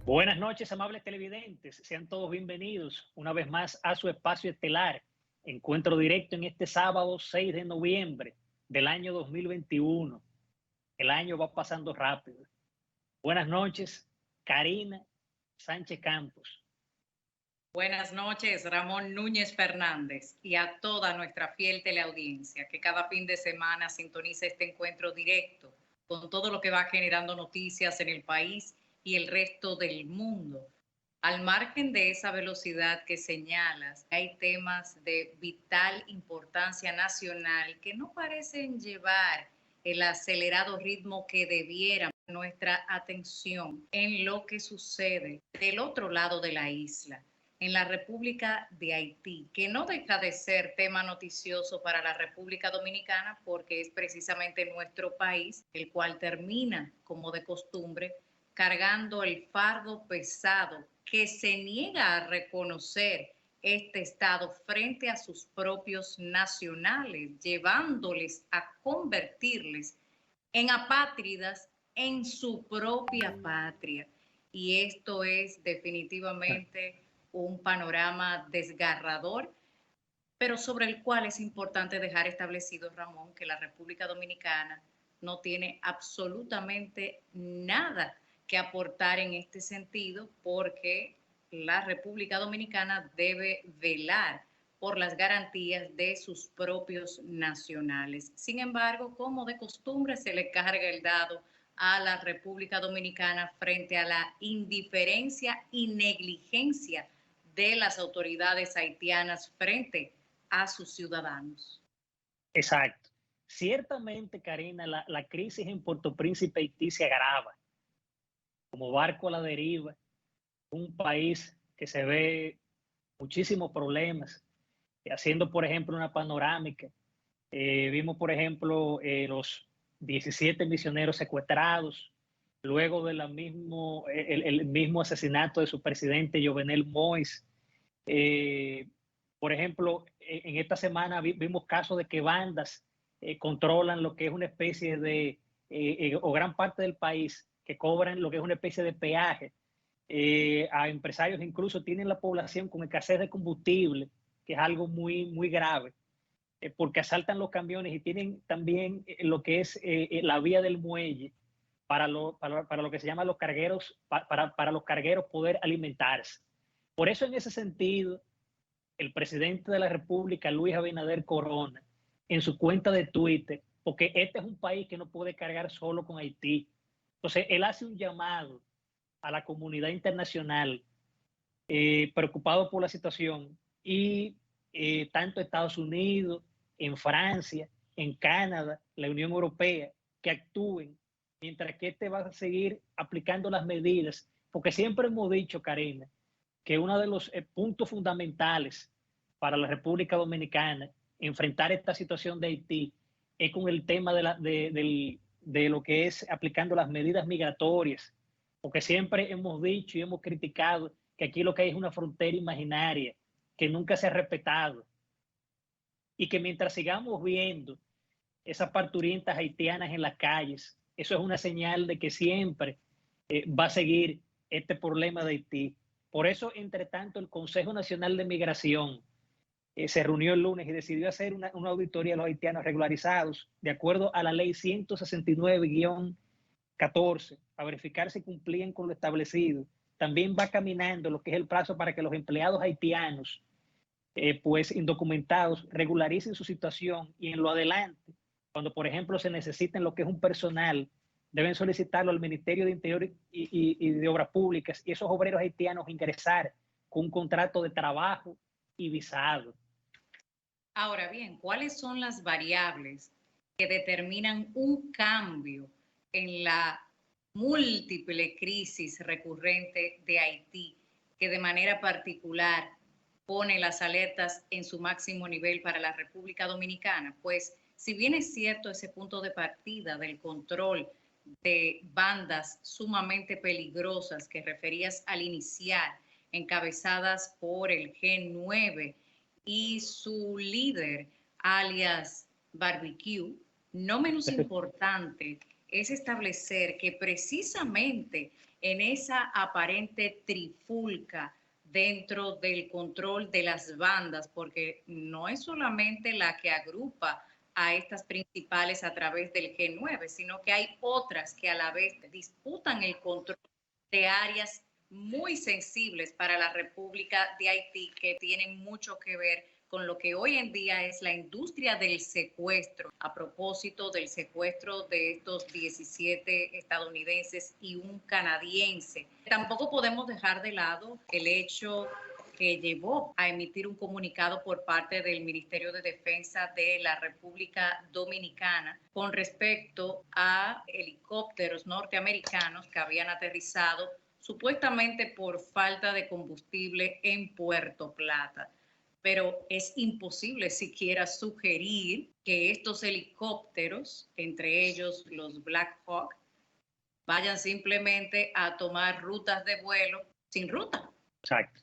Buenas noches, amables televidentes. Sean todos bienvenidos una vez más a su espacio estelar. Encuentro directo en este sábado 6 de noviembre del año 2021. El año va pasando rápido. Buenas noches, Karina Sánchez Campos. Buenas noches, Ramón Núñez Fernández, y a toda nuestra fiel teleaudiencia que cada fin de semana sintoniza este encuentro directo con todo lo que va generando noticias en el país y el resto del mundo. Al margen de esa velocidad que señalas, hay temas de vital importancia nacional que no parecen llevar el acelerado ritmo que debiera nuestra atención en lo que sucede del otro lado de la isla, en la República de Haití, que no deja de ser tema noticioso para la República Dominicana porque es precisamente nuestro país el cual termina, como de costumbre, cargando el fardo pesado que se niega a reconocer este Estado frente a sus propios nacionales, llevándoles a convertirles en apátridas en su propia patria. Y esto es definitivamente un panorama desgarrador, pero sobre el cual es importante dejar establecido, Ramón, que la República Dominicana no tiene absolutamente nada que aportar en este sentido, porque la República Dominicana debe velar por las garantías de sus propios nacionales. Sin embargo, como de costumbre, se le carga el dado a la República Dominicana frente a la indiferencia y negligencia de las autoridades haitianas frente a sus ciudadanos. Exacto. Ciertamente, Karina, la crisis en Puerto Príncipe, Haití, se agrava como barco a la deriva, un país que se ve muchísimos problemas, haciendo, por ejemplo, una panorámica. Vimos, por ejemplo, los 17 misioneros secuestrados, luego del mismo, el mismo asesinato de su presidente, Jovenel Moïse. Por ejemplo, en esta semana vimos casos de que bandas controlan lo que es una especie de, o gran parte del país, que cobran lo que es una especie de peaje a empresarios, incluso tienen la población con escasez de combustible, que es algo muy, muy grave, porque asaltan los camiones y tienen también lo que es la vía del muelle para lo que se llama los cargueros, para los cargueros poder alimentarse. Por eso, en ese sentido, el presidente de la República, Luis Abinader Corona, en su cuenta de Twitter, porque este es un país que no puede cargar solo con Haití. Entonces, él hace un llamado a la comunidad internacional preocupado por la situación y tanto Estados Unidos, en Francia, en Canadá, la Unión Europea, que actúen mientras que este va a seguir aplicando las medidas, porque siempre hemos dicho, Karina, que uno de los puntos fundamentales para la República Dominicana enfrentar esta situación de Haití es con el tema de lo que es aplicando las medidas migratorias, porque siempre hemos dicho y hemos criticado que aquí lo que hay es una frontera imaginaria que nunca se ha respetado y que mientras sigamos viendo esas parturientas haitianas en las calles, eso es una señal de que siempre va a seguir este problema de Haití. Por eso, entre tanto, el Consejo Nacional de Migración se reunió el lunes y decidió hacer una auditoría a los haitianos regularizados de acuerdo a la ley 169-14, a verificar si cumplían con lo establecido. También va caminando lo que es el plazo para que los empleados haitianos, pues indocumentados, regularicen su situación y en lo adelante, cuando por ejemplo se necesiten lo que es un personal, deben solicitarlo al Ministerio de Interior y de Obras Públicas y esos obreros haitianos ingresar con un contrato de trabajo y visado. Ahora bien, ¿cuáles son las variables que determinan un cambio en la múltiple crisis recurrente de Haití, que de manera particular pone las alertas en su máximo nivel para la República Dominicana? Pues si bien es cierto ese punto de partida del control de bandas sumamente peligrosas que referías al iniciar, encabezadas por el G9 y su líder, alias Barbecue, no menos importante es establecer que precisamente en esa aparente trifulca dentro del control de las bandas, porque no es solamente la que agrupa a estas principales a través del G9, sino que hay otras que a la vez disputan el control de áreas muy sensibles para la República de Haití, que tienen mucho que ver con lo que hoy en día es la industria del secuestro, a propósito del secuestro de estos 17 estadounidenses y un canadiense. Tampoco podemos dejar de lado el hecho que llevó a emitir un comunicado por parte del Ministerio de Defensa de la República Dominicana con respecto a helicópteros norteamericanos que habían aterrizado supuestamente por falta de combustible en Puerto Plata. Pero es imposible siquiera sugerir que estos helicópteros, entre ellos los Black Hawk, vayan simplemente a tomar rutas de vuelo sin ruta. Exacto.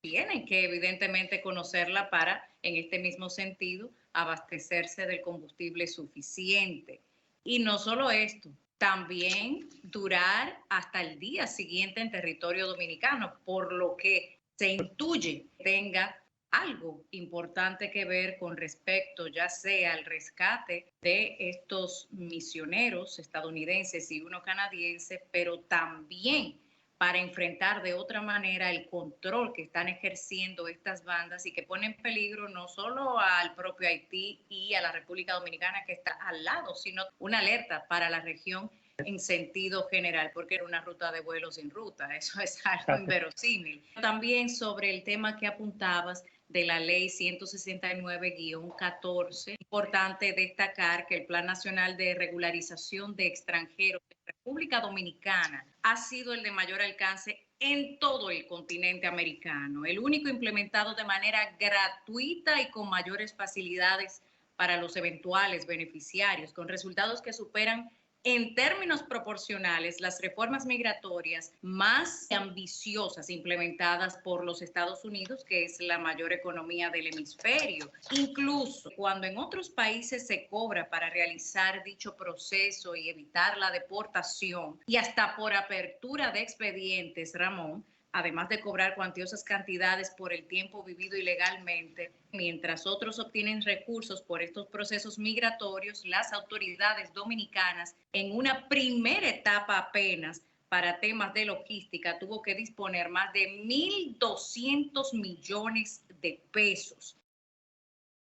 Tienen que evidentemente conocerla para, en este mismo sentido, abastecerse del combustible suficiente. Y no solo esto, también durar hasta el día siguiente en territorio dominicano, por lo que se intuye que tenga algo importante que ver con respecto ya sea al rescate de estos misioneros estadounidenses y uno canadiense, pero también para enfrentar de otra manera el control que están ejerciendo estas bandas y que ponen en peligro no solo al propio Haití y a la República Dominicana que está al lado, sino una alerta para la región en sentido general, porque era una ruta de vuelo sin ruta, eso es algo inverosímil. También sobre el tema que apuntabas de la ley 169-14, importante destacar que el Plan Nacional de Regularización de Extranjeros de República Dominicana ha sido el de mayor alcance en todo el continente americano, el único implementado de manera gratuita y con mayores facilidades para los eventuales beneficiarios, con resultados que superan en términos proporcionales las reformas migratorias más ambiciosas implementadas por los Estados Unidos, que es la mayor economía del hemisferio. Incluso cuando en otros países se cobra para realizar dicho proceso y evitar la deportación, y hasta por apertura de expedientes, Ramón, además de cobrar cuantiosas cantidades por el tiempo vivido ilegalmente, mientras otros obtienen recursos por estos procesos migratorios, las autoridades dominicanas, en una primera etapa apenas para temas de logística, tuvo que disponer más de 1.200 millones de pesos.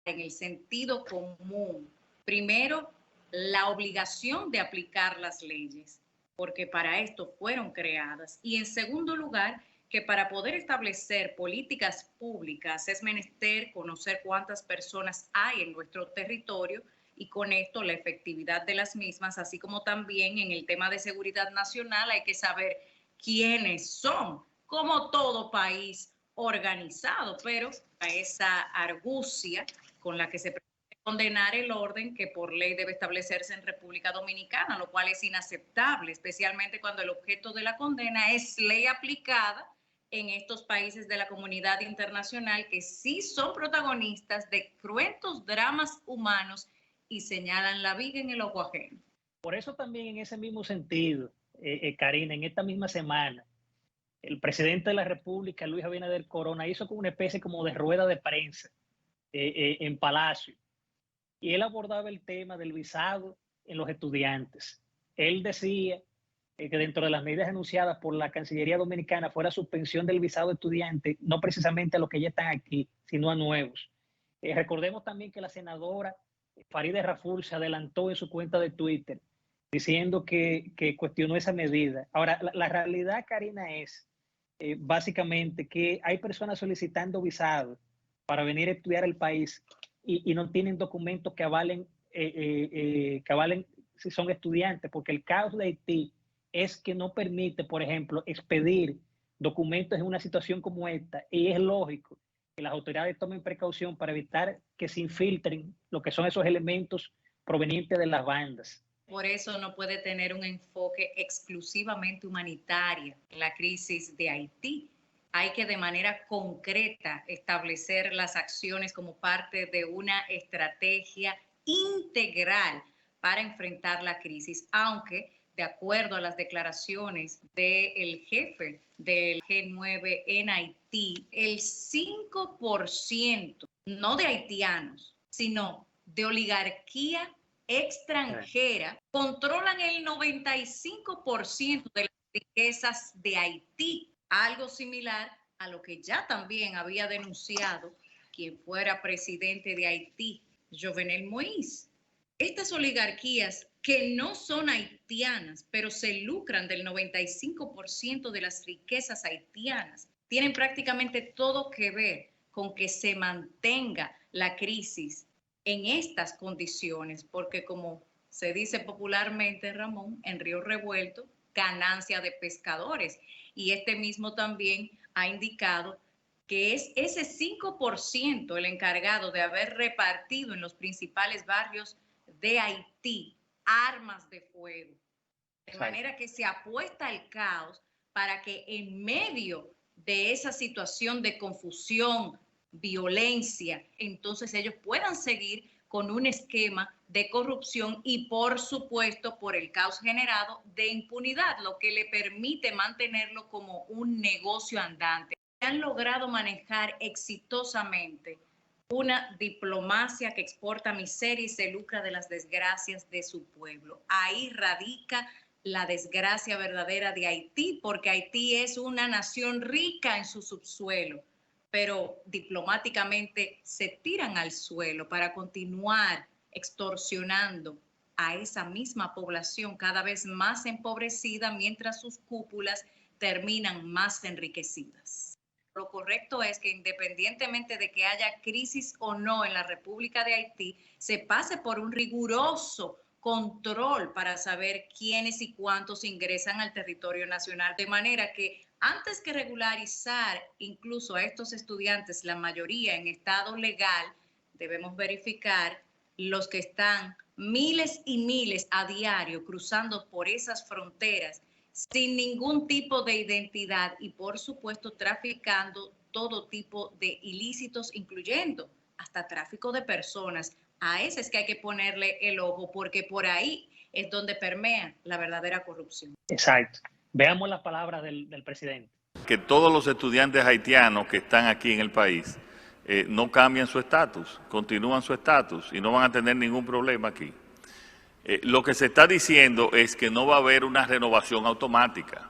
En el sentido común, primero, la obligación de aplicar las leyes, porque para esto fueron creadas, y en segundo lugar, que para poder establecer políticas públicas es menester conocer cuántas personas hay en nuestro territorio y con esto la efectividad de las mismas, así como también en el tema de seguridad nacional hay que saber quiénes son, como todo país organizado, pero a esa argucia con la que se pretende condenar el orden que por ley debe establecerse en República Dominicana, lo cual es inaceptable, especialmente cuando el objeto de la condena es ley aplicada en estos países de la comunidad internacional que sí son protagonistas de cruentos dramas humanos y señalan la viga en el ojo ajeno. Por eso también en ese mismo sentido, Karina, en esta misma semana, el presidente de la República, Luis Abinader Corona, hizo como una especie como de rueda de prensa en Palacio, y él abordaba el tema del visado en los estudiantes. Él decía que dentro de las medidas anunciadas por la Cancillería Dominicana fuera suspensión del visado de estudiantes, no precisamente a los que ya están aquí, sino a nuevos. Recordemos también que la senadora Farideh Raful se adelantó en su cuenta de Twitter diciendo que cuestionó esa medida. Ahora, la realidad, Karina, es básicamente que hay personas solicitando visados para venir a estudiar el país y no tienen documentos que avalen si son estudiantes, porque el caos de Haití es que no permite, por ejemplo, expedir documentos en una situación como esta, y es lógico que las autoridades tomen precaución para evitar que se infiltren lo que son esos elementos provenientes de las bandas. Por eso no puede tener un enfoque exclusivamente humanitario en la crisis de Haití. Hay que de manera concreta establecer las acciones como parte de una estrategia integral para enfrentar la crisis, aunque de acuerdo a las declaraciones del jefe del G9 en Haití, el 5%, no de haitianos, sino de oligarquía extranjera, controlan el 95% de las riquezas de Haití, algo similar a lo que ya también había denunciado quien fuera presidente de Haití, Jovenel Moïse. Estas oligarquías que no son haitianas, pero se lucran del 95% de las riquezas haitianas, tienen prácticamente todo que ver con que se mantenga la crisis en estas condiciones, porque como se dice popularmente, Ramón, en Río Revuelto, ganancia de pescadores. Y este mismo también ha indicado que es ese 5% el encargado de haber repartido en los principales barrios de Haití armas de fuego. De manera que se apuesta al caos para que en medio de esa situación de confusión, violencia, entonces ellos puedan seguir con un esquema de corrupción y, por supuesto, por el caos generado de impunidad, lo que le permite mantenerlo como un negocio andante. Han logrado manejar exitosamente una diplomacia que exporta miseria y se lucra de las desgracias de su pueblo. Ahí radica la desgracia verdadera de Haití, porque Haití es una nación rica en su subsuelo, pero diplomáticamente se tiran al suelo para continuar extorsionando a esa misma población cada vez más empobrecida, mientras sus cúpulas terminan más enriquecidas. Lo correcto es que independientemente de que haya crisis o no en la República de Haití, se pase por un riguroso control para saber quiénes y cuántos ingresan al territorio nacional, de manera que antes que regularizar incluso a estos estudiantes, la mayoría en estado legal, debemos verificar los que están miles y miles a diario cruzando por esas fronteras sin ningún tipo de identidad y, por supuesto, traficando todo tipo de ilícitos, incluyendo hasta tráfico de personas. A ese es que hay que ponerle el ojo, porque por ahí es donde permea la verdadera corrupción. Exacto. Veamos las palabras del presidente. Que todos los estudiantes haitianos que están aquí en el país no cambian su estatus, continúan su estatus y no van a tener ningún problema aquí. Lo que se está diciendo es que no va a haber una renovación automática.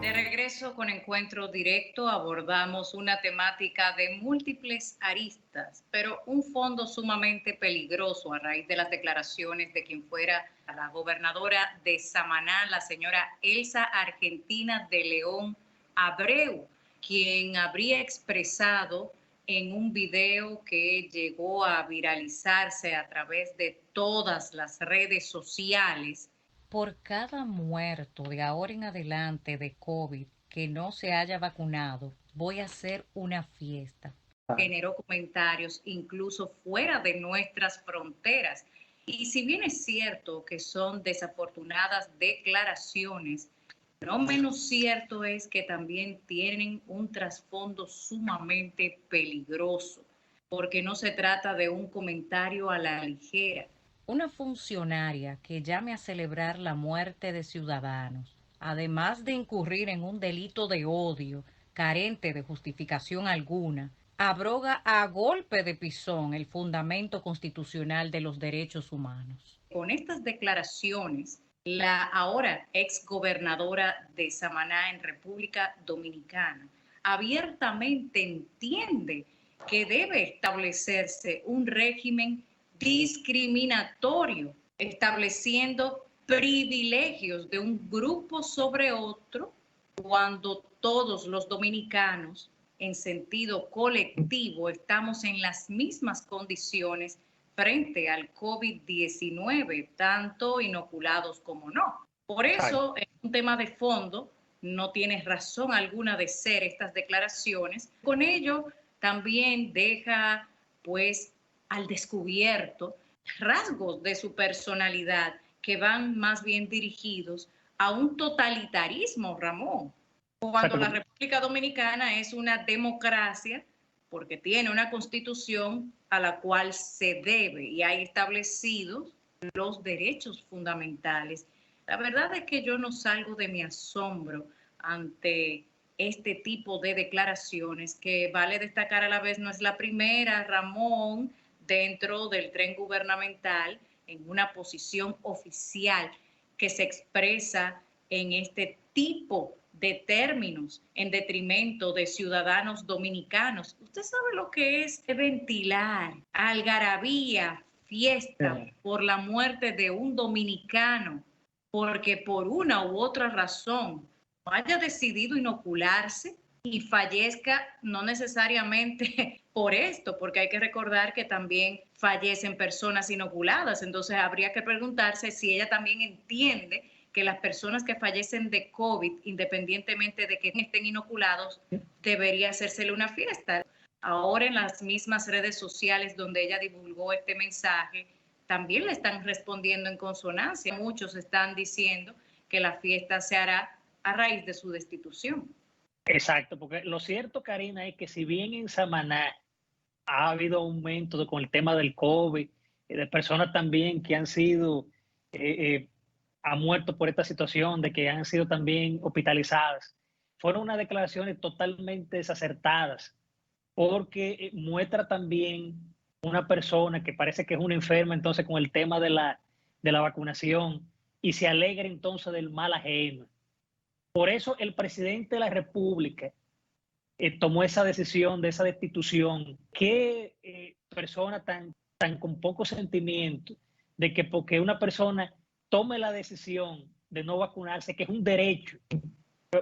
De regreso con Encuentro Directo abordamos una temática de múltiples aristas, pero un fondo sumamente peligroso a raíz de las declaraciones de quien fuera la gobernadora de Samaná, la señora Elsa Argentina de León Abreu, quien habría expresado en un video que llegó a viralizarse a través de todas las redes sociales: por cada muerto de ahora en adelante de COVID que no se haya vacunado, voy a hacer una fiesta. Generó comentarios incluso fuera de nuestras fronteras. Y si bien es cierto que son desafortunadas declaraciones, no menos cierto es que también tienen un trasfondo sumamente peligroso, porque no se trata de un comentario a la ligera. Una funcionaria que llame a celebrar la muerte de ciudadanos, además de incurrir en un delito de odio carente de justificación alguna, abroga a golpe de pisón el fundamento constitucional de los derechos humanos. Con estas declaraciones, la ahora exgobernadora de Samaná en República Dominicana abiertamente entiende que debe establecerse un régimen discriminatorio, estableciendo privilegios de un grupo sobre otro, cuando todos los dominicanos en sentido colectivo estamos en las mismas condiciones frente al COVID-19, tanto inoculados como no. Por eso, en un tema de fondo, no tiene razón alguna de ser estas declaraciones. Con ello, también deja, pues, al descubierto rasgos de su personalidad que van más bien dirigidos a un totalitarismo, Ramón, cuando la República Dominicana es una democracia porque tiene una constitución a la cual se debe y hay establecidos los derechos fundamentales. La verdad es que yo no salgo de mi asombro ante este tipo de declaraciones, que vale destacar a la vez no es la primera, Ramón, dentro del tren gubernamental, en una posición oficial que se expresa en este tipo de términos en detrimento de ciudadanos dominicanos. Usted sabe lo que es ventilar algarabía, fiesta por la muerte de un dominicano, porque por una u otra razón haya decidido inocularse y fallezca, no necesariamente por esto, porque hay que recordar que también fallecen personas inoculadas. Entonces habría que preguntarse si ella también entiende que las personas que fallecen de COVID, independientemente de que estén inoculados, debería hacérsele una fiesta. Ahora en las mismas redes sociales donde ella divulgó este mensaje, también le están respondiendo en consonancia. Muchos están diciendo que la fiesta se hará a raíz de su destitución. Exacto, porque lo cierto, Karina, es que si bien en Samaná ha habido aumento con el tema del COVID, de personas también que han sido, han muerto por esta situación, de que han sido también hospitalizadas, fueron unas declaraciones totalmente desacertadas, porque muestra también una persona que parece que es una enferma entonces con el tema de la vacunación y se alegra entonces del mal ajeno. Por eso el presidente de la República tomó esa decisión de esa destitución. Qué persona tan con poco sentimiento de que porque una persona tome la decisión de no vacunarse, que es un derecho,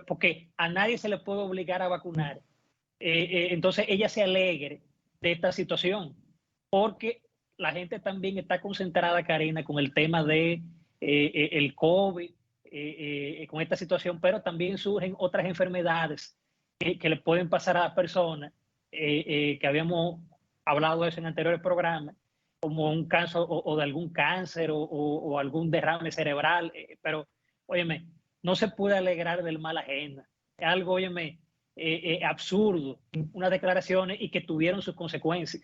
porque a nadie se le puede obligar a vacunar, entonces ella se alegre de esta situación, porque la gente también está concentrada, Karina, con el tema de el COVID, con esta situación, pero también surgen otras enfermedades que le pueden pasar a las personas, que habíamos hablado de eso en anteriores programas, como un caso o de algún cáncer o algún derrame cerebral, pero, óyeme, no se puede alegrar del mal ajeno. Es algo, óyeme, absurdo, unas declaraciones y que tuvieron sus consecuencias.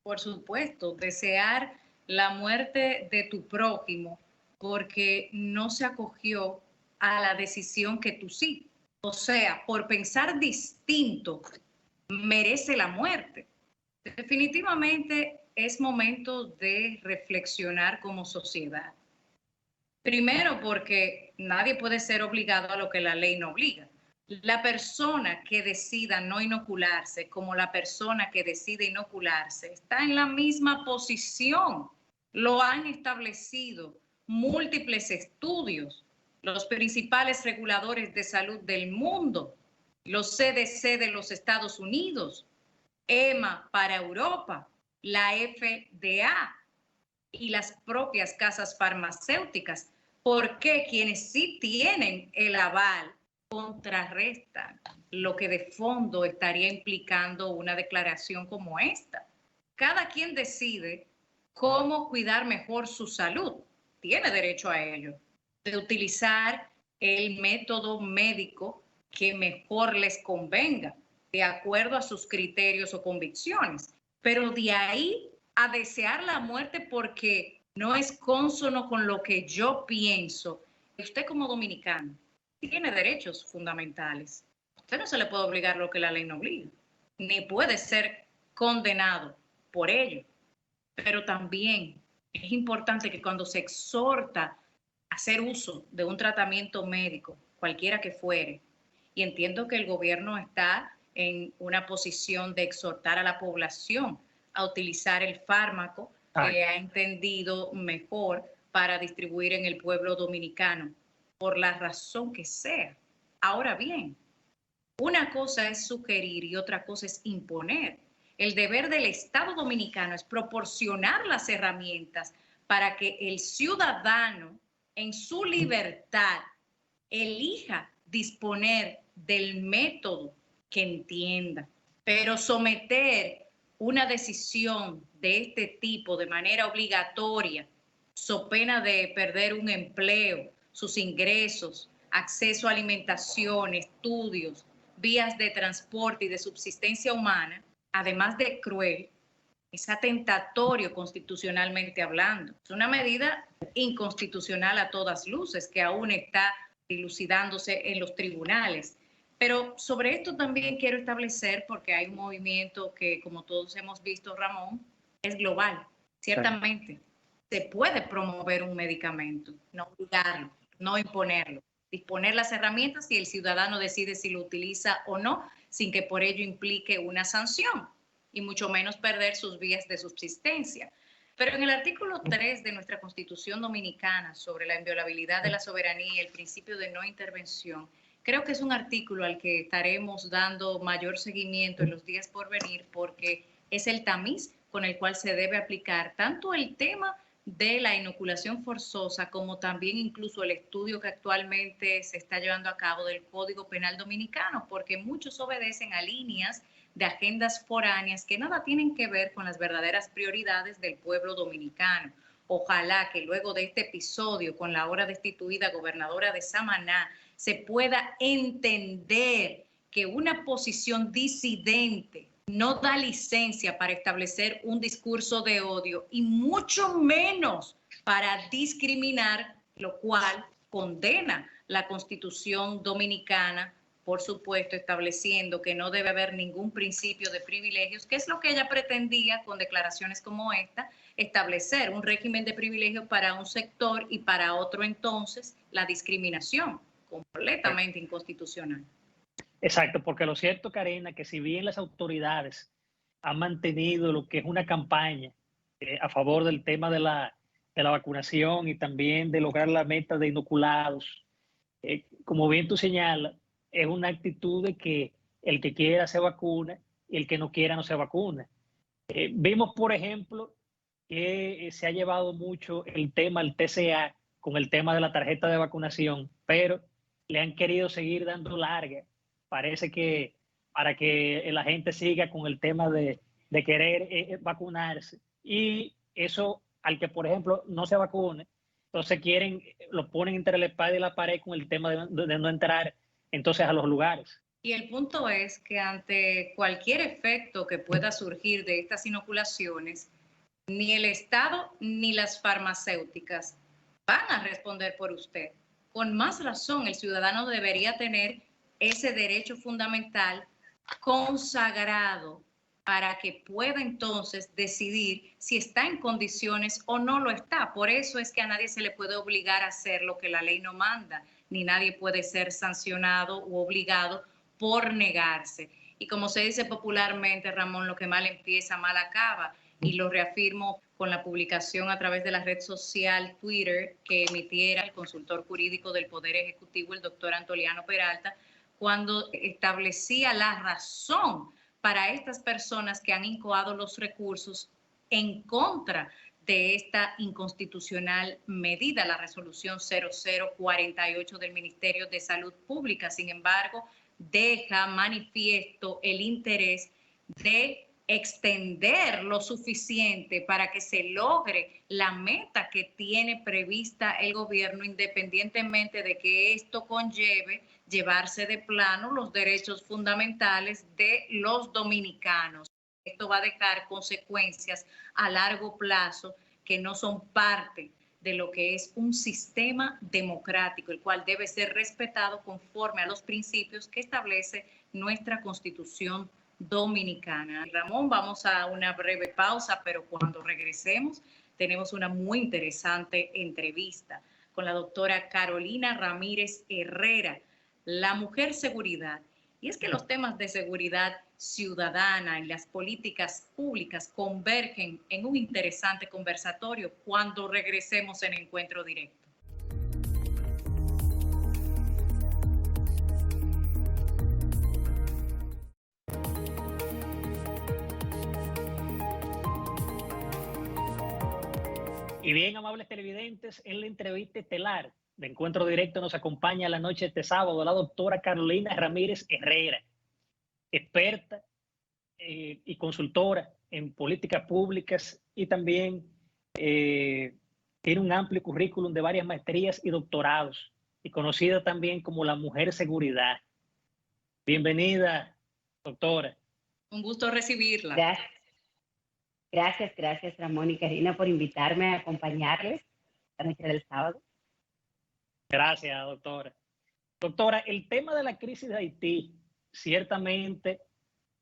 Por supuesto, desear la muerte de tu prójimo porque no se acogió a la decisión que tú sí. O sea, por pensar distinto, merece la muerte. Definitivamente es momento de reflexionar como sociedad. Primero, porque nadie puede ser obligado a lo que la ley no obliga. La persona que decida no inocularse, como la persona que decide inocularse, está en la misma posición. Lo han establecido múltiples estudios, los principales reguladores de salud del mundo, los CDC de los Estados Unidos, EMA para Europa, la FDA y las propias casas farmacéuticas, porque quienes sí tienen el aval contrarrestan lo que de fondo estaría implicando una declaración como esta. Cada quien decide cómo cuidar mejor su salud, tiene derecho a ello, de utilizar el método médico que mejor les convenga, de acuerdo a sus criterios o convicciones. Pero de ahí a desear la muerte porque no es cónsono con lo que yo pienso. Usted como dominicano tiene derechos fundamentales. Usted no se le puede obligar lo que la ley no obliga, ni puede ser condenado por ello. Pero también es importante que cuando se exhorta a hacer uso de un tratamiento médico, cualquiera que fuere, y entiendo que el gobierno está en una posición de exhortar a la población a utilizar el fármaco que ha entendido mejor para distribuir en el pueblo dominicano, por la razón que sea. Ahora bien, una cosa es sugerir y otra cosa es imponer. El deber del Estado dominicano es proporcionar las herramientas para que el ciudadano en su libertad elija disponer del método que entienda, pero someter una decisión de este tipo de manera obligatoria, so pena de perder un empleo, sus ingresos, acceso a alimentación, estudios, vías de transporte y de subsistencia humana, además de cruel, es atentatorio constitucionalmente hablando. Es una medida inconstitucional a todas luces que aún está dilucidándose en los tribunales. Pero sobre esto también quiero establecer, porque hay un movimiento que, como todos hemos visto, Ramón, es global. Ciertamente, se puede promover un medicamento, no obligarlo, no imponerlo, disponer las herramientas y el ciudadano decide si lo utiliza o no, sin que por ello implique una sanción y mucho menos perder sus vías de subsistencia. Pero en el artículo 3 de nuestra Constitución Dominicana sobre la inviolabilidad de la soberanía y el principio de no intervención, creo que es un artículo al que estaremos dando mayor seguimiento en los días por venir, porque es el tamiz con el cual se debe aplicar tanto el tema de la inoculación forzosa como también incluso el estudio que actualmente se está llevando a cabo del Código Penal Dominicano, porque muchos obedecen a líneas de agendas foráneas que nada tienen que ver con las verdaderas prioridades del pueblo dominicano. Ojalá que luego de este episodio con la ahora destituida gobernadora de Samaná se pueda entender que una posición disidente no da licencia para establecer un discurso de odio y mucho menos para discriminar, lo cual condena la Constitución Dominicana, por supuesto, estableciendo que no debe haber ningún principio de privilegios, que es lo que ella pretendía con declaraciones como esta, establecer un régimen de privilegios para un sector y para otro entonces la discriminación, completamente inconstitucional. Exacto, porque lo cierto, Karina, que si bien las autoridades han mantenido lo que es una campaña a favor del tema de la vacunación y también de lograr la meta de inoculados, como bien tú señalas, es una actitud de que el que quiera se vacuna y el que no quiera no se vacuna. Vimos, por ejemplo, que se ha llevado mucho el tema, el TCA, con el tema de la tarjeta de vacunación, pero le han querido seguir dando larga. Parece que para que la gente siga con el tema de querer vacunarse. Y eso, al que, por ejemplo, no se vacune, entonces lo ponen entre la espada y la pared con el tema de no entrar entonces a los lugares. Y el punto es que ante cualquier efecto que pueda surgir de estas inoculaciones, ni el Estado ni las farmacéuticas van a responder por usted. Con más razón, el ciudadano debería tener ese derecho fundamental consagrado para que pueda entonces decidir si está en condiciones o no lo está. Por eso es que a nadie se le puede obligar a hacer lo que la ley no manda, ni nadie puede ser sancionado u obligado por negarse. Y como se dice popularmente, Ramón, lo que mal empieza, mal acaba. Y lo reafirmo con la publicación a través de la red social Twitter que emitiera el consultor jurídico del Poder Ejecutivo, el doctor Antoliano Peralta, cuando establecía la razón para estas personas que han incoado los recursos en contra de esta inconstitucional medida, la resolución 0048 del Ministerio de Salud Pública. Sin embargo, deja manifiesto el interés de extender lo suficiente para que se logre la meta que tiene prevista el gobierno, independientemente de que esto conlleve llevarse de plano los derechos fundamentales de los dominicanos. Esto va a dejar consecuencias a largo plazo que no son parte de lo que es un sistema democrático, el cual debe ser respetado conforme a los principios que establece nuestra Constitución Dominicana. Ramón, vamos a una breve pausa, pero cuando regresemos tenemos una muy interesante entrevista con la doctora Carolina Ramírez Herrera, la mujer seguridad. Y es que los temas de seguridad ciudadana y las políticas públicas convergen en un interesante conversatorio cuando regresemos en Encuentro Directo. Y bien, amables televidentes, en la entrevista estelar de Encuentro Directo nos acompaña la noche de este sábado la doctora Carolina Ramírez Herrera, experta y consultora en políticas públicas y también Tiene un amplio currículum de varias maestrías y doctorados y conocida también como la mujer seguridad. Bienvenida, doctora. Un gusto recibirla. Gracias, Ramón y Karina, por invitarme a acompañarles la noche del sábado. Gracias, doctora. Doctora, el tema de la crisis de Haití ciertamente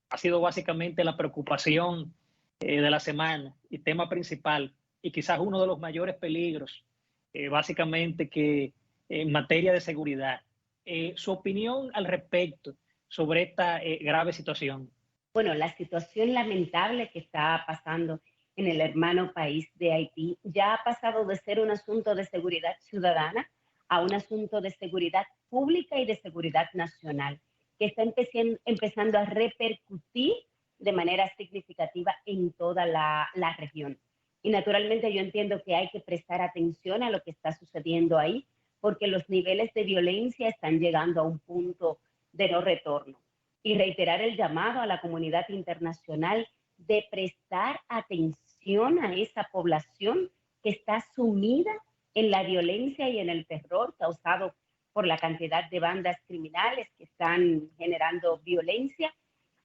ha sido básicamente la preocupación de la semana y tema principal, y quizás uno de los mayores peligros, básicamente, que en materia de seguridad. Su opinión al respecto sobre esta grave situación. Bueno, la situación lamentable que está pasando en el hermano país de Haití ya ha pasado de ser un asunto de seguridad ciudadana a un asunto de seguridad pública y de seguridad nacional, que está empezando a repercutir de manera significativa en toda la región. Y naturalmente yo entiendo que hay que prestar atención a lo que está sucediendo ahí, porque los niveles de violencia están llegando a un punto de no retorno. Y reiterar el llamado a la comunidad internacional de prestar atención a esa población que está sumida en la violencia y en el terror causado por la cantidad de bandas criminales que están generando violencia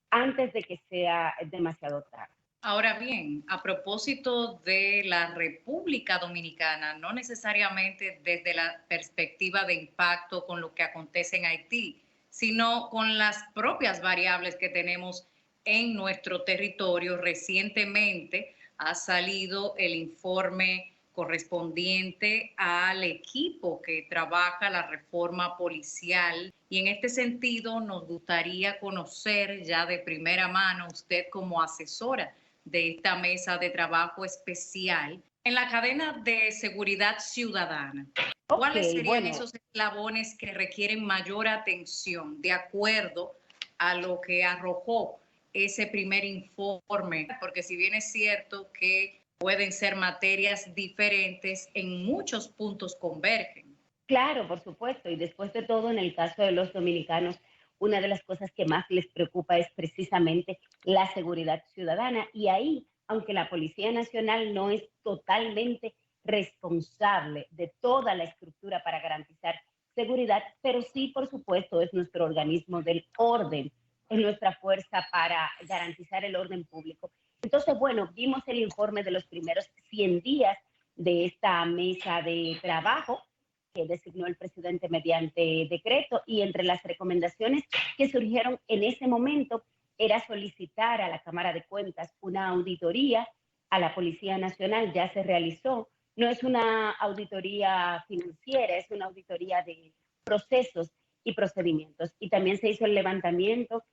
antes de que sea demasiado tarde. Ahora bien, a propósito de la República Dominicana, no necesariamente desde la perspectiva de impacto con lo que acontece en Haití, sino con las propias variables que tenemos en nuestro territorio. Recientemente ha salido el informe correspondiente al equipo que trabaja la reforma policial, y en este sentido nos gustaría conocer ya de primera mano, usted como asesora de esta mesa de trabajo especial en la cadena de seguridad ciudadana. ¿Cuáles serían esos eslabones que requieren mayor atención de acuerdo a lo que arrojó ese primer informe? Porque si bien es cierto que pueden ser materias diferentes, en muchos puntos convergen. Claro, por supuesto, y después de todo, en el caso de los dominicanos, una de las cosas que más les preocupa es precisamente la seguridad ciudadana. Y ahí, aunque la Policía Nacional no es totalmente responsable de toda la estructura para garantizar seguridad, pero sí, por supuesto, es nuestro organismo del orden, es nuestra fuerza para garantizar el orden público. Entonces, bueno, vimos el informe de los primeros 100 días de esta mesa de trabajo que designó el presidente mediante decreto, y entre las recomendaciones que surgieron en ese momento era solicitar a la Cámara de Cuentas una auditoría a la Policía Nacional. Ya se realizó, no es una auditoría financiera, es una auditoría de procesos y procedimientos, y también se hizo el levantamiento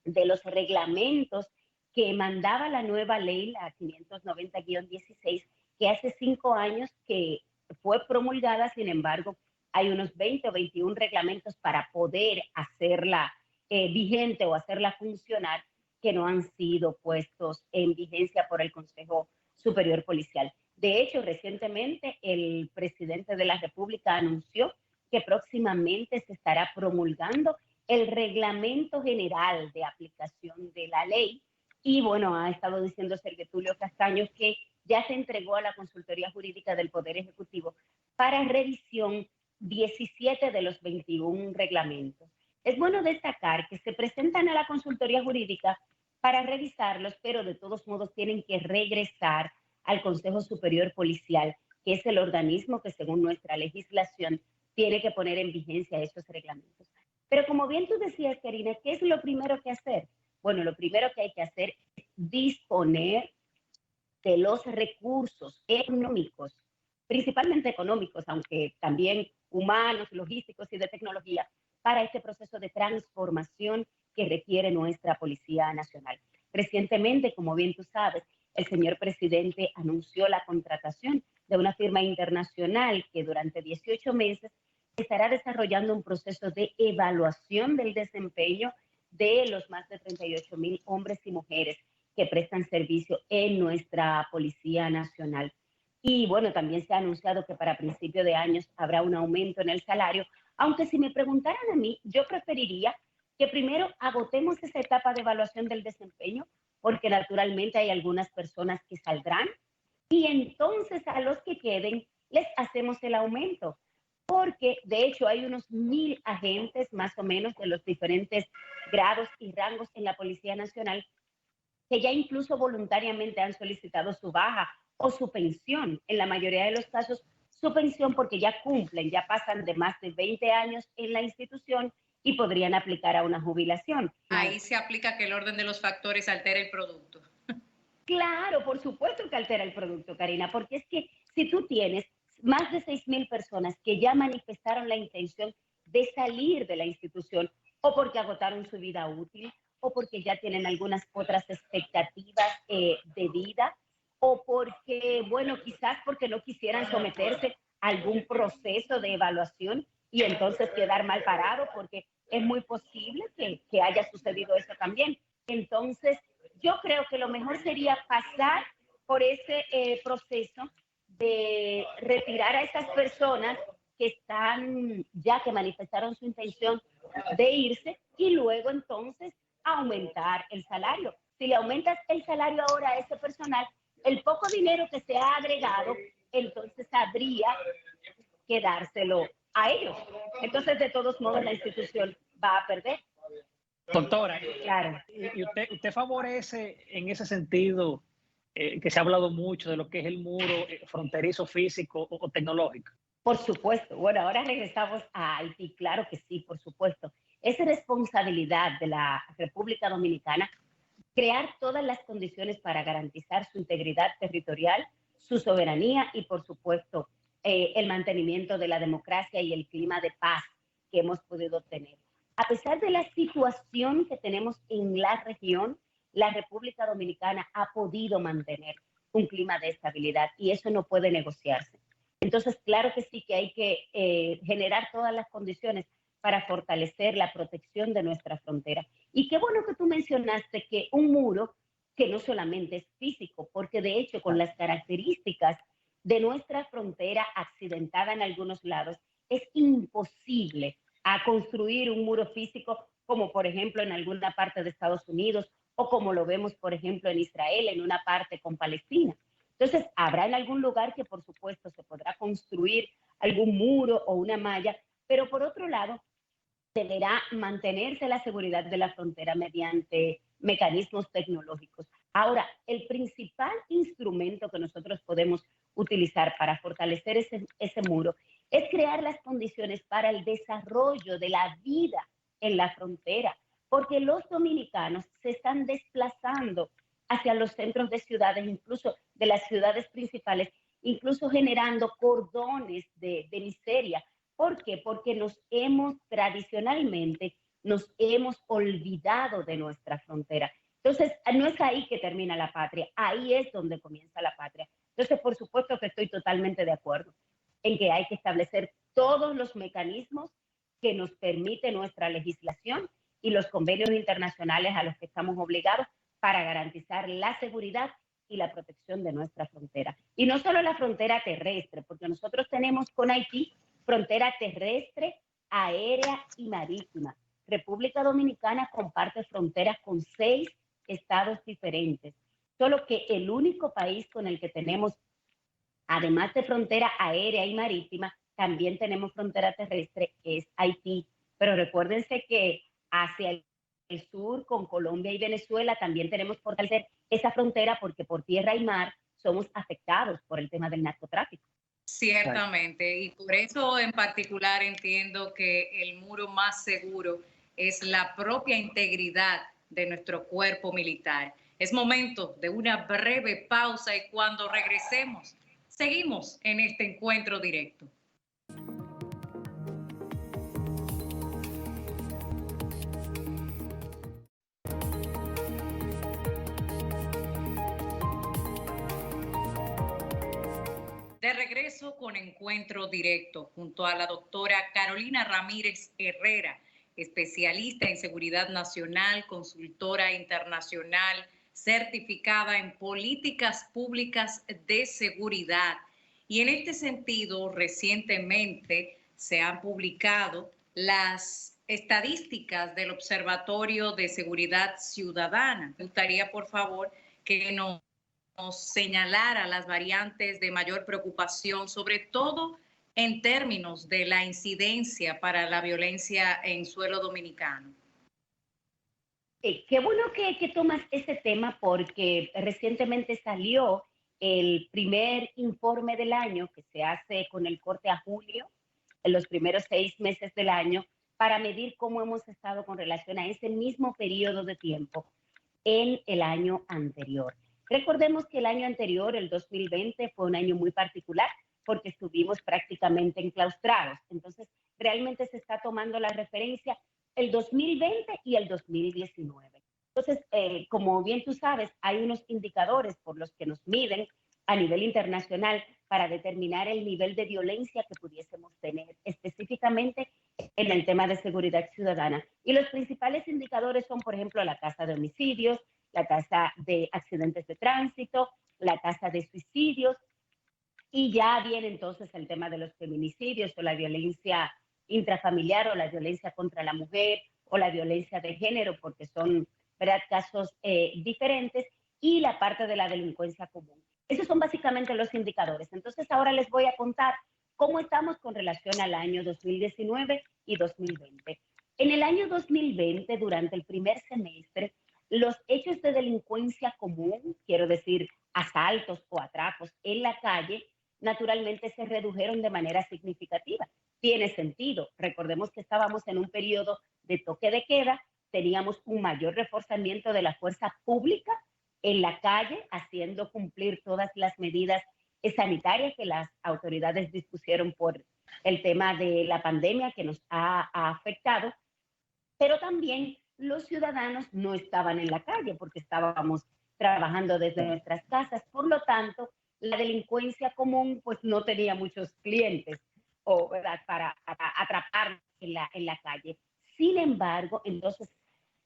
de los reglamentos que mandaba la nueva ley, la 590-16, que hace 5 años que fue promulgada. Sin embargo, hay unos 20 o 21 reglamentos para poder hacerla vigente o hacerla funcionar que no han sido puestos en vigencia por el Consejo Superior Policial. De hecho, recientemente el presidente de la República anunció que próximamente se estará promulgando el reglamento general de aplicación de la ley. Y bueno, ha estado diciendo Sergio Tulio Castaño que ya se entregó a la Consultoría Jurídica del Poder Ejecutivo para revisión 17 de los 21 reglamentos. Es bueno destacar que se presentan a la Consultoría Jurídica para revisarlos, pero de todos modos tienen que regresar al Consejo Superior Policial, que es el organismo que según nuestra legislación tiene que poner en vigencia esos reglamentos. Pero como bien tú decías, Karina, ¿qué es lo primero que hacer? Bueno, lo primero que hay que hacer es disponer de los recursos económicos, principalmente económicos, aunque también humanos, logísticos y de tecnología, para este proceso de transformación que requiere nuestra Policía Nacional. Recientemente, como bien tú sabes, el señor presidente anunció la contratación de una firma internacional que durante 18 meses estará desarrollando un proceso de evaluación del desempeño de los más de 38,000 hombres y mujeres que prestan servicio en nuestra Policía Nacional. Y bueno, también se ha anunciado que para principio de años habrá un aumento en el salario, aunque si me preguntaran a mí, yo preferiría que primero agotemos esa etapa de evaluación del desempeño, porque naturalmente hay algunas personas que saldrán y entonces a los que queden les hacemos el aumento, porque de hecho hay unos 1.000 agentes más o menos de los diferentes grados y rangos en la Policía Nacional que ya incluso voluntariamente han solicitado su baja o su pensión. En la mayoría de los casos, su pensión porque ya cumplen, ya pasan de más de 20 años en la institución y podrían aplicar a una jubilación. Ahí se aplica que el orden de los factores altera el producto. Claro, por supuesto que altera el producto, Karina, porque es que si tú tienes más de 6.000 personas que ya manifestaron la intención de salir de la institución o porque agotaron su vida útil o porque ya tienen algunas otras expectativas de vida o porque, bueno, quizás porque no quisieran someterse a algún proceso de evaluación y entonces quedar mal parado, porque es muy posible que haya sucedido eso también. Entonces, yo creo que lo mejor sería pasar por ese proceso de retirar a esas personas que están ya que manifestaron su intención de irse y luego entonces aumentar el salario. Si le aumentas el salario ahora a ese personal, el poco dinero que se ha agregado, entonces habría que dárselo a ellos. Entonces, de todos modos, la institución va a perder. Doctora, Claro. ¿y usted favorece en ese sentido que se ha hablado mucho de lo que es el muro fronterizo físico o tecnológico? Por supuesto. Bueno, ahora regresamos a Haití. Claro que sí, por supuesto. Es responsabilidad de la República Dominicana crear todas las condiciones para garantizar su integridad territorial, su soberanía y, por supuesto, el mantenimiento de la democracia y el clima de paz que hemos podido tener. A pesar de la situación que tenemos en la región, la República Dominicana ha podido mantener un clima de estabilidad y eso no puede negociarse. Entonces, claro que sí que hay que generar todas las condiciones para fortalecer la protección de nuestra frontera. Y qué bueno que tú mencionaste que un muro que no solamente es físico, porque de hecho con las características de nuestra frontera accidentada en algunos lados, es imposible a construir un muro físico como por ejemplo en alguna parte de Estados Unidos o como lo vemos por ejemplo en Israel, en una parte con Palestina. Entonces, habrá en algún lugar que por supuesto se podrá construir algún muro o una malla, pero por otro lado, deberá mantenerse la seguridad de la frontera mediante mecanismos tecnológicos. Ahora, el principal instrumento que nosotros podemos utilizar para fortalecer ese muro es crear las condiciones para el desarrollo de la vida en la frontera, porque los dominicanos se están desplazando hacia los centros de ciudades, incluso de las ciudades principales, incluso generando cordones de miseria. ¿Por qué? Porque tradicionalmente nos hemos olvidado de nuestra frontera. Entonces, no es ahí que termina la patria, ahí es donde comienza la patria. Entonces, por supuesto que estoy totalmente de acuerdo en que hay que establecer todos los mecanismos que nos permite nuestra legislación y los convenios internacionales a los que estamos obligados para garantizar la seguridad y la protección de nuestra frontera. Y no solo la frontera terrestre, porque nosotros tenemos con Haití frontera terrestre, aérea y marítima. República Dominicana comparte fronteras con 6 estados diferentes, solo que el único país con el que tenemos, además de frontera aérea y marítima, también tenemos frontera terrestre, es Haití. Pero recuérdense que hacia el sur, con Colombia y Venezuela, también tenemos que fortalecer esa frontera porque por tierra y mar somos afectados por el tema del narcotráfico. Ciertamente, y por eso en particular entiendo que el muro más seguro es la propia integridad de nuestro cuerpo militar. Es momento de una breve pausa y cuando regresemos, seguimos en este encuentro directo. De regreso con Encuentro Directo junto a la doctora Carolina Ramírez Herrera, especialista en seguridad nacional, consultora internacional, certificada en políticas públicas de seguridad. Y en este sentido, recientemente se han publicado las estadísticas del Observatorio de Seguridad Ciudadana. Me gustaría, por favor, que nos señalara las variantes de mayor preocupación, sobre todo en términos de la incidencia para la violencia en suelo dominicano? Qué bueno que tomas ese tema porque recientemente salió el primer informe del año que se hace con el corte a julio, en los primeros 6 meses del año, para medir cómo hemos estado con relación a ese mismo periodo de tiempo en el año anterior. Recordemos que el año anterior, el 2020, fue un año muy particular porque estuvimos prácticamente enclaustrados. Entonces, realmente se está tomando la referencia el 2020 y el 2019. Entonces, como bien tú sabes, hay unos indicadores por los que nos miden a nivel internacional para determinar el nivel de violencia que pudiésemos tener, específicamente en el tema de seguridad ciudadana. Y los principales indicadores son, por ejemplo, la tasa de homicidios, la tasa de accidentes de tránsito, la tasa de suicidios, y ya viene entonces el tema de los feminicidios o la violencia intrafamiliar o la violencia contra la mujer o la violencia de género, porque son, ¿verdad?, casos diferentes, y la parte de la delincuencia común. Esos son básicamente los indicadores. Entonces ahora les voy a contar cómo estamos con relación al año 2019 y 2020. En el año 2020, durante el primer semestre, los hechos de delincuencia común, quiero decir asaltos o atracos en la calle, naturalmente se redujeron de manera significativa. Tiene sentido. Recordemos que estábamos en un periodo de toque de queda, teníamos un mayor reforzamiento de la fuerza pública en la calle, haciendo cumplir todas las medidas sanitarias que las autoridades dispusieron por el tema de la pandemia que nos ha afectado, pero también los ciudadanos no estaban en la calle porque estábamos trabajando desde nuestras casas. Por lo tanto, la delincuencia común pues no tenía muchos clientes o, ¿verdad?, para atrapar en la calle. Sin embargo, entonces,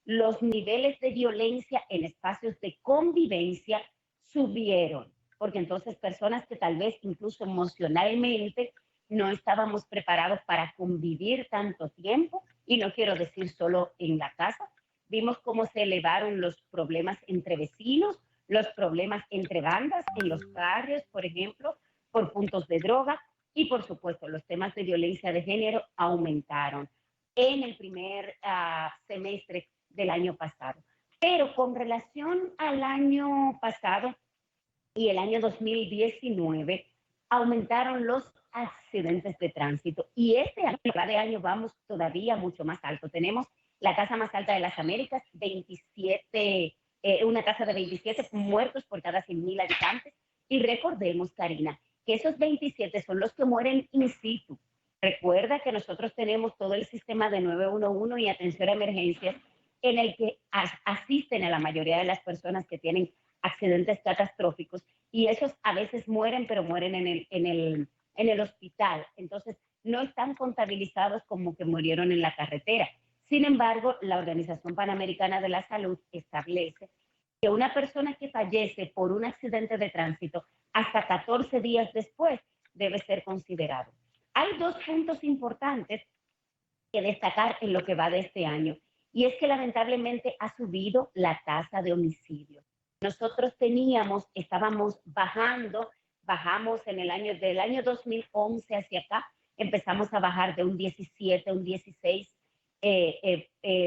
los niveles de violencia en espacios de convivencia subieron, porque entonces personas que tal vez incluso emocionalmente no estábamos preparados para convivir tanto tiempo, y no quiero decir solo en la casa, vimos cómo se elevaron los problemas entre vecinos, los problemas entre bandas en los barrios, por ejemplo, por puntos de droga, y por supuesto los temas de violencia de género aumentaron en el primer semestre del año pasado. Pero con relación al año pasado y el año 2019, aumentaron los accidentes de tránsito. Y este año, cada año vamos todavía mucho más alto. Tenemos la tasa más alta de las Américas, 27, una tasa de 27 muertos por cada 100.000 habitantes. Y recordemos, Karina, que esos 27 son los que mueren in situ. Recuerda que nosotros tenemos todo el sistema de 911 y atención a emergencias en el que asisten a la mayoría de las personas que tienen accidentes catastróficos, y esos a veces mueren, pero mueren en el hospital. Entonces, no están contabilizados como que murieron en la carretera. Sin embargo, la Organización Panamericana de la Salud establece que una persona que fallece por un accidente de tránsito hasta 14 días después debe ser considerado. Hay dos puntos importantes que destacar en lo que va de este año, y es que lamentablemente ha subido la tasa de homicidios. Nosotros estábamos bajamos en el año, del año 2011 hacia acá, empezamos a bajar de un 17, un 16,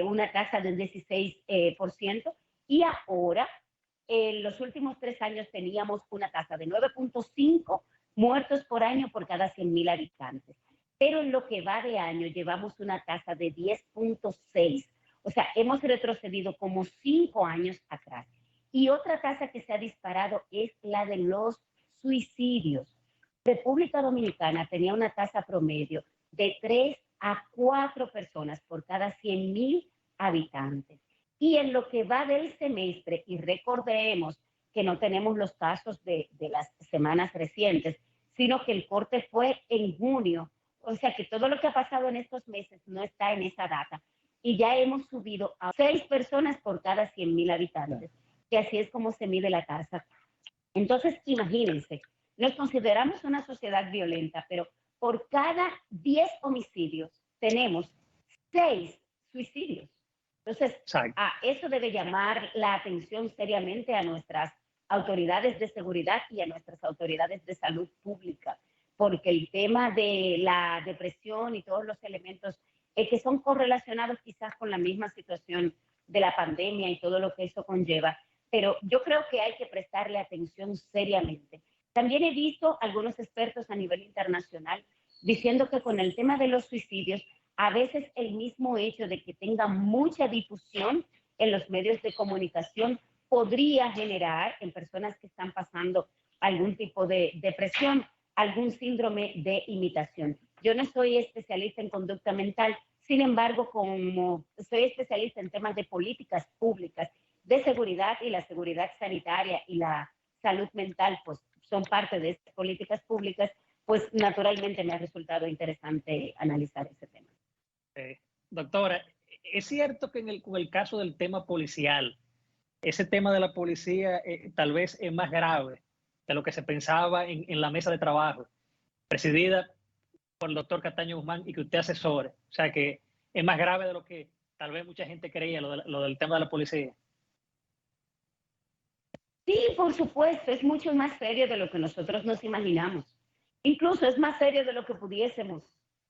una tasa de un 16%, y ahora, en los últimos 3 años, teníamos una tasa de 9.5 muertos por año por cada 100.000 habitantes. Pero en lo que va de año llevamos una tasa de 10.6. O sea, hemos retrocedido como 5 años atrás. Y otra tasa que se ha disparado es la de los suicidios. República Dominicana tenía una tasa promedio de 3 a 4 personas por cada 100.000 habitantes. Y en lo que va del semestre, y recordemos que no tenemos los casos de las semanas recientes, sino que el corte fue en junio, o sea que todo lo que ha pasado en estos meses no está en esa data, y ya hemos subido a 6 personas por cada 100.000 habitantes, que así es como se mide la tasa. Entonces, imagínense, nos consideramos una sociedad violenta, pero por cada 10 homicidios tenemos 6 suicidios. Entonces, eso debe llamar la atención seriamente a nuestras autoridades de seguridad y a nuestras autoridades de salud pública, porque el tema de la depresión y todos los elementos que son correlacionados quizás con la misma situación de la pandemia y todo lo que eso conlleva, pero yo creo que hay que prestarle atención seriamente. También he visto algunos expertos a nivel internacional diciendo que con el tema de los suicidios, a veces el mismo hecho de que tenga mucha difusión en los medios de comunicación podría generar en personas que están pasando algún tipo de depresión, algún síndrome de imitación. Yo no soy especialista en conducta mental, sin embargo, como soy especialista en temas de políticas públicas, de seguridad y la seguridad sanitaria y la salud mental, pues son parte de estas políticas públicas, pues naturalmente me ha resultado interesante analizar ese tema. Doctora, es cierto que con el caso del tema policial, ese tema de la policía tal vez es más grave de lo que se pensaba en la mesa de trabajo, presidida por el doctor Cataño Guzmán y que usted asesore. O sea, que es más grave de lo que tal vez mucha gente creía, lo del tema de la policía. Sí, por supuesto, es mucho más serio de lo que nosotros nos imaginamos. Incluso es más serio de lo que pudiésemos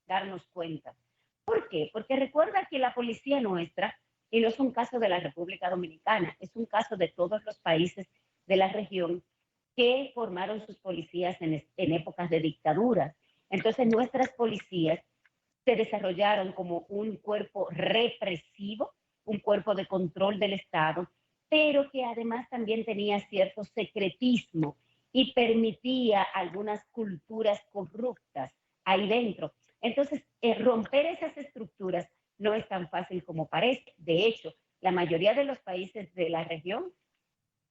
darnos cuenta. ¿Por qué? Porque recuerda que la policía nuestra, y no es un caso de la República Dominicana, es un caso de todos los países de la región que formaron sus policías en épocas de dictadura. Entonces nuestras policías se desarrollaron como un cuerpo represivo, un cuerpo de control del Estado, pero que además también tenía cierto secretismo y permitía algunas culturas corruptas ahí dentro. Entonces, romper esas estructuras no es tan fácil como parece. De hecho, la mayoría de los países de la región,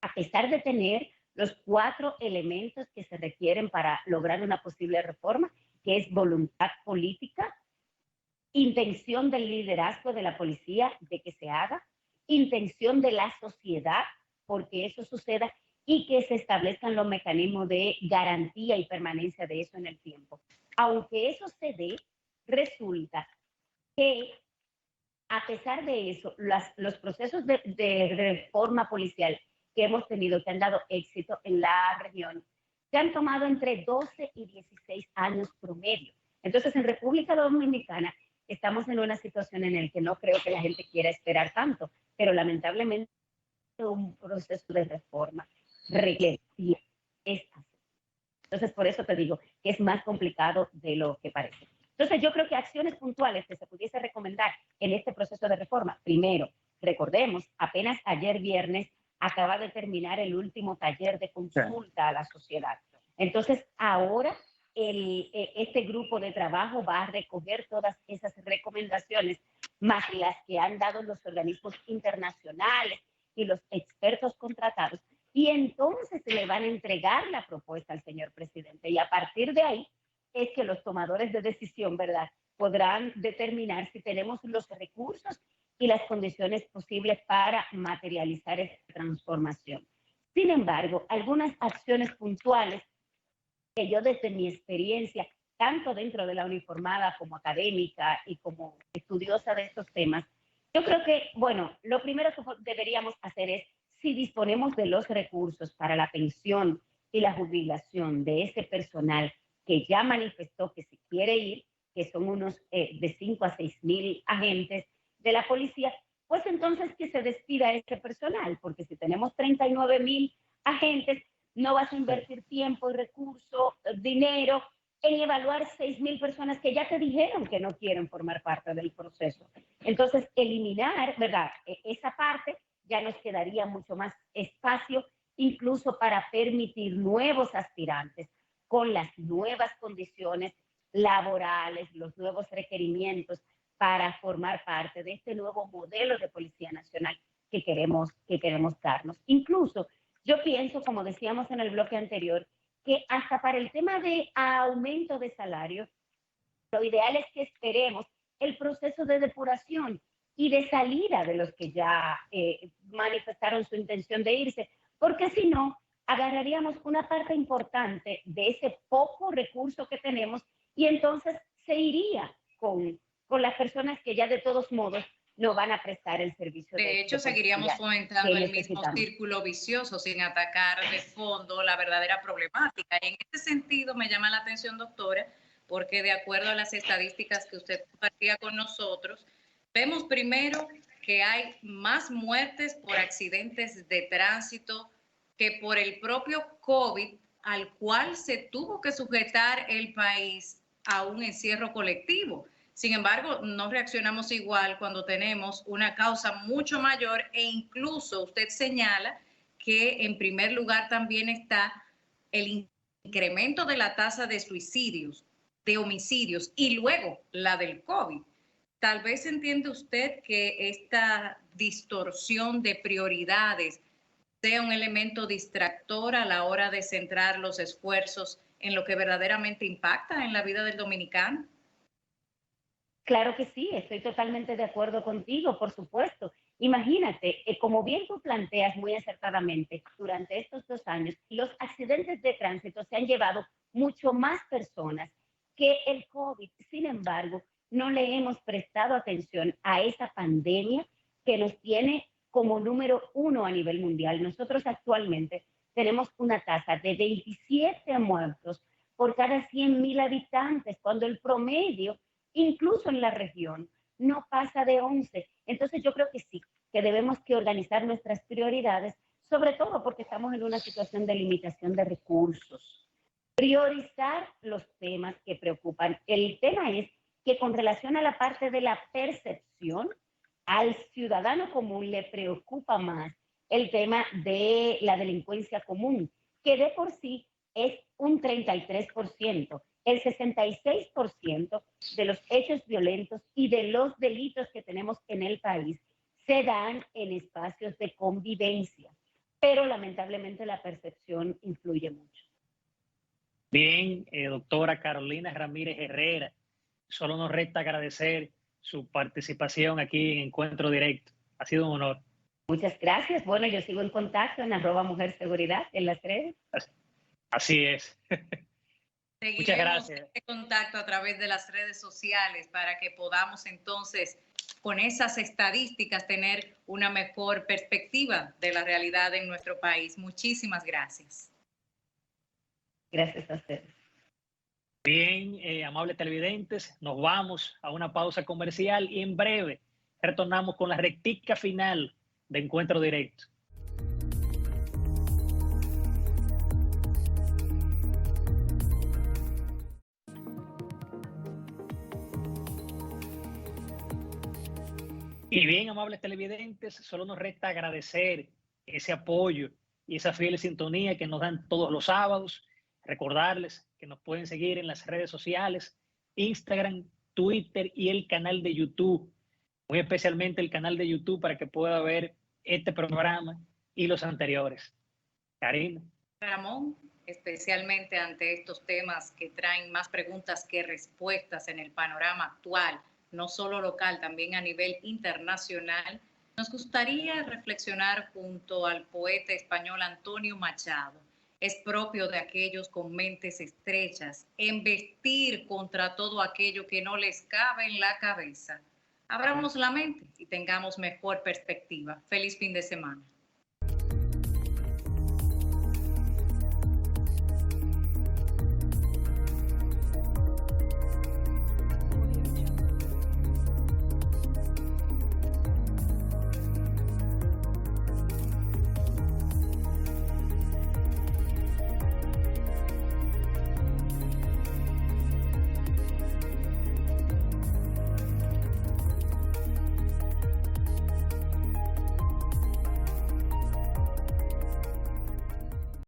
a pesar de tener los 4 elementos que se requieren para lograr una posible reforma, que es voluntad política, intención del liderazgo de la policía de que se haga, intención de la sociedad porque eso suceda y que se establezcan los mecanismos de garantía y permanencia de eso en el tiempo. Aunque eso se dé, resulta que a pesar de eso, los procesos de reforma policial que hemos tenido, que han dado éxito en la región, se han tomado entre 12 y 16 años promedio. Entonces, en República Dominicana estamos en una situación en la que no creo que la gente quiera esperar tanto, pero lamentablemente un proceso de reforma requiere tiempo. Entonces, por eso te digo que es más complicado de lo que parece. Entonces, yo creo que acciones puntuales que se pudiese recomendar en este proceso de reforma, primero, recordemos, apenas ayer viernes acaba de terminar el último taller de consulta a la sociedad. Entonces, ahora este grupo de trabajo va a recoger todas esas recomendaciones, más las que han dado los organismos internacionales y los expertos contratados, y entonces se le van a entregar la propuesta al señor presidente. Y a partir de ahí es que los tomadores de decisión, ¿verdad?, podrán determinar si tenemos los recursos y las condiciones posibles para materializar esta transformación. Sin embargo, algunas acciones puntuales que yo desde mi experiencia, tanto dentro de la uniformada como académica y como estudiosa de estos temas, yo creo que, bueno, lo primero que deberíamos hacer es, si disponemos de los recursos para la pensión y la jubilación de ese personal que ya manifestó que se quiere ir, que son unos de 5 a 6 mil agentes de la policía, pues entonces que se despida ese personal, porque si tenemos 39.000 agentes, no vas a invertir tiempo y recursos, dinero en evaluar 6.000 personas que ya te dijeron que no quieren formar parte del proceso. Entonces, eliminar, ¿verdad?, esa parte, ya nos quedaría mucho más espacio, incluso para permitir nuevos aspirantes con las nuevas condiciones laborales, los nuevos requerimientos para formar parte de este nuevo modelo de Policía Nacional que queremos darnos. Incluso, yo pienso, como decíamos en el bloque anterior, que hasta para el tema de aumento de salario, lo ideal es que esperemos el proceso de depuración y de salida de los que ya manifestaron su intención de irse, porque si no, agarraríamos una parte importante de ese poco recurso que tenemos y entonces se iría con las personas que ya de todos modos no van a prestar el servicio. De hecho, seguiríamos fomentando el mismo círculo vicioso sin atacar de fondo la verdadera problemática. En este sentido, me llama la atención, doctora, porque de acuerdo a las estadísticas que usted compartía con nosotros, vemos primero que hay más muertes por accidentes de tránsito que por el propio COVID, al cual se tuvo que sujetar el país a un encierro colectivo. Sin embargo, no reaccionamos igual cuando tenemos una causa mucho mayor e incluso usted señala que en primer lugar también está el incremento de la tasa de suicidios, de homicidios y luego la del COVID. Tal vez entiende usted que esta distorsión de prioridades sea un elemento distractor a la hora de centrar los esfuerzos en lo que verdaderamente impacta en la vida del dominicano. Claro que sí, estoy totalmente de acuerdo contigo, por supuesto. Imagínate, como bien tú planteas muy acertadamente, durante estos 2 años, los accidentes de tránsito se han llevado mucho más personas que el COVID. Sin embargo, no le hemos prestado atención a esa pandemia que nos tiene como número 1 a nivel mundial. Nosotros actualmente tenemos una tasa de 27 muertos por cada 100.000 habitantes, cuando el promedio, incluso en la región, no pasa de 11. Entonces yo creo que sí, que debemos que organizar nuestras prioridades, sobre todo porque estamos en una situación de limitación de recursos. Priorizar los temas que preocupan. El tema es que con relación a la parte de la percepción, al ciudadano común le preocupa más el tema de la delincuencia común, que de por sí es un 33%. El 66% de los hechos violentos y de los delitos que tenemos en el país se dan en espacios de convivencia, pero lamentablemente la percepción influye mucho. Bien, doctora Carolina Ramírez Herrera, solo nos resta agradecer su participación aquí en Encuentro Directo. Ha sido un honor. Muchas gracias. Bueno, yo sigo en contacto en @mujerseguridad en las redes. Así es. Muchas gracias. Este contacto a través de las redes sociales para que podamos entonces, con esas estadísticas, tener una mejor perspectiva de la realidad en nuestro país. Muchísimas gracias. Gracias a ustedes. Bien, amables televidentes, nos vamos a una pausa comercial y en breve retornamos con la rectica final de Encuentro Directo. Y bien, amables televidentes, solo nos resta agradecer ese apoyo y esa fiel sintonía que nos dan todos los sábados. Recordarles que nos pueden seguir en las redes sociales, Instagram, Twitter y el canal de YouTube. Muy especialmente el canal de YouTube para que pueda ver este programa y los anteriores. Karina. Ramón, especialmente ante estos temas que traen más preguntas que respuestas en el panorama actual, no solo local, también a nivel internacional, nos gustaría reflexionar junto al poeta español Antonio Machado. Es propio de aquellos con mentes estrechas embestir contra todo aquello que no les cabe en la cabeza. Abramos la mente y tengamos mejor perspectiva. Feliz fin de semana.